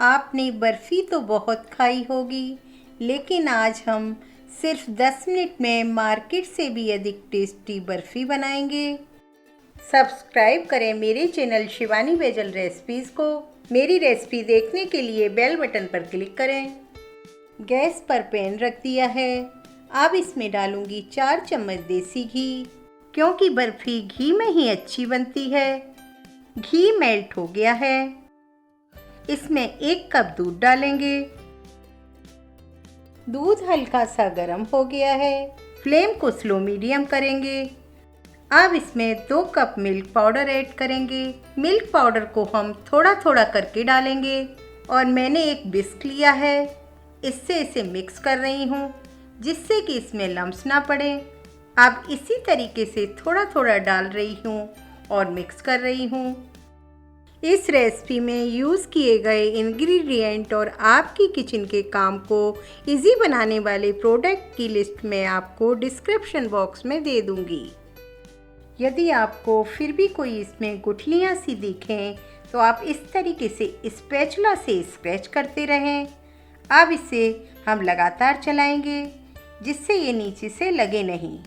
आपने बर्फ़ी तो बहुत खाई होगी, लेकिन आज हम सिर्फ 10 मिनट में मार्केट से भी अधिक टेस्टी बर्फ़ी बनाएंगे। सब्सक्राइब करें मेरे चैनल शिवानी बेजल रेसिपीज़ को। मेरी रेसिपी देखने के लिए बेल बटन पर क्लिक करें। गैस पर पैन रख दिया है। अब इसमें डालूंगी 4 चम्मच देसी घी, क्योंकि बर्फ़ी घी में ही अच्छी बनती है। घी मेल्ट हो गया है। इसमें 1 कप दूध डालेंगे। दूध हल्का सा गर्म हो गया है। फ्लेम को स्लो मीडियम करेंगे। अब इसमें 2 कप मिल्क पाउडर ऐड करेंगे। मिल्क पाउडर को हम थोड़ा थोड़ा करके डालेंगे और मैंने एक विस्क लिया है, इससे इसे मिक्स कर रही हूँ जिससे कि इसमें लम्स ना पड़े। अब इसी तरीके से थोड़ा थोड़ा डाल रही हूँ और मिक्स कर रही हूँ। इस रेसिपी में यूज़ किए गए इंग्रेडिएंट और आपकी किचन के काम को इजी बनाने वाले प्रोडक्ट की लिस्ट मैं आपको डिस्क्रिप्शन बॉक्स में दे दूँगी। यदि आपको फिर भी कोई इसमें गुठलियाँ सी दिखें तो आप इस तरीके से स्पैचुला से स्क्रैच करते रहें। अब इसे हम लगातार चलाएंगे जिससे ये नीचे से लगे नहीं।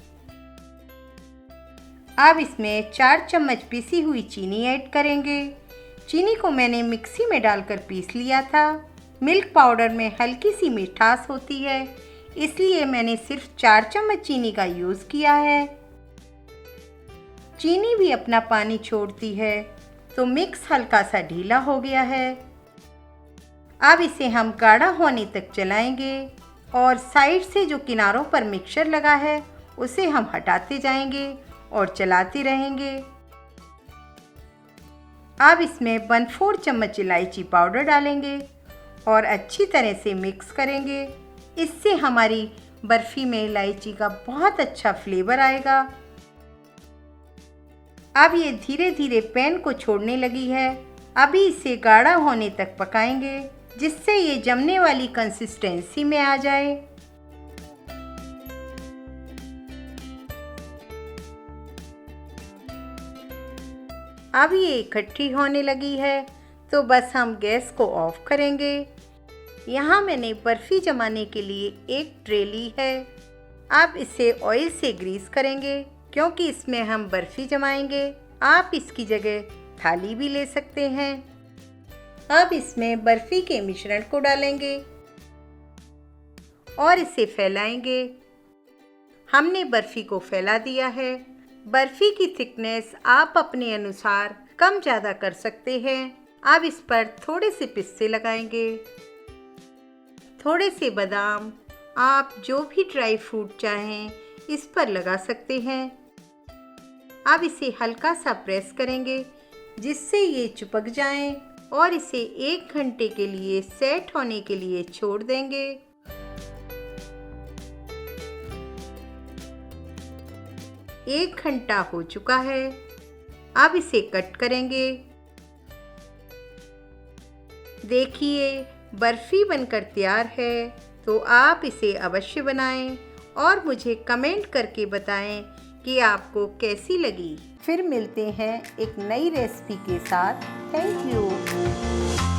अब इसमें 4 चम्मच पिसी हुई चीनी ऐड करेंगे। चीनी को मैंने मिक्सी में डालकर पीस लिया था। मिल्क पाउडर में हल्की सी मिठास होती है, इसलिए मैंने सिर्फ 4 चम्मच चीनी का यूज़ किया है। चीनी भी अपना पानी छोड़ती है, तो मिक्स हल्का सा ढीला हो गया है। अब इसे हम गाढ़ा होने तक चलाएंगे और साइड से जो किनारों पर मिक्सचर लगा है उसे हम हटाते जाएंगे और चलाते रहेंगे। अब इसमें 1/4 चम्मच इलायची पाउडर डालेंगे और अच्छी तरह से मिक्स करेंगे। इससे हमारी बर्फ़ी में इलायची का बहुत अच्छा फ्लेवर आएगा। अब ये धीरे धीरे पैन को छोड़ने लगी है। अभी इसे गाढ़ा होने तक पकाएंगे जिससे ये जमने वाली कंसिस्टेंसी में आ जाए। अब ये इकट्ठी होने लगी है, तो बस हम गैस को ऑफ करेंगे। यहाँ मैंने बर्फ़ी जमाने के लिए एक ट्रे ली है। अब इसे ऑयल से ग्रीस करेंगे, क्योंकि इसमें हम बर्फ़ी जमाएंगे। आप इसकी जगह थाली भी ले सकते हैं। अब इसमें बर्फ़ी के मिश्रण को डालेंगे और इसे फैलाएंगे। हमने बर्फ़ी को फैला दिया है। बर्फ़ी की थिकनेस आप अपने अनुसार कम ज़्यादा कर सकते हैं। अब इस पर थोड़े से पिस्ते लगाएंगे, थोड़े से बादाम, आप जो भी ड्राई फ्रूट चाहें इस पर लगा सकते हैं। अब इसे हल्का सा प्रेस करेंगे जिससे ये चिपक जाएं और इसे 1 घंटे के लिए सेट होने के लिए छोड़ देंगे। एक घंटा हो चुका है। अब इसे कट करेंगे। देखिए बर्फ़ी बनकर तैयार है, तो आप इसे अवश्य बनाएं और मुझे कमेंट करके बताएं कि आपको कैसी लगी। फिर मिलते हैं एक नई रेसिपी के साथ। Thank you.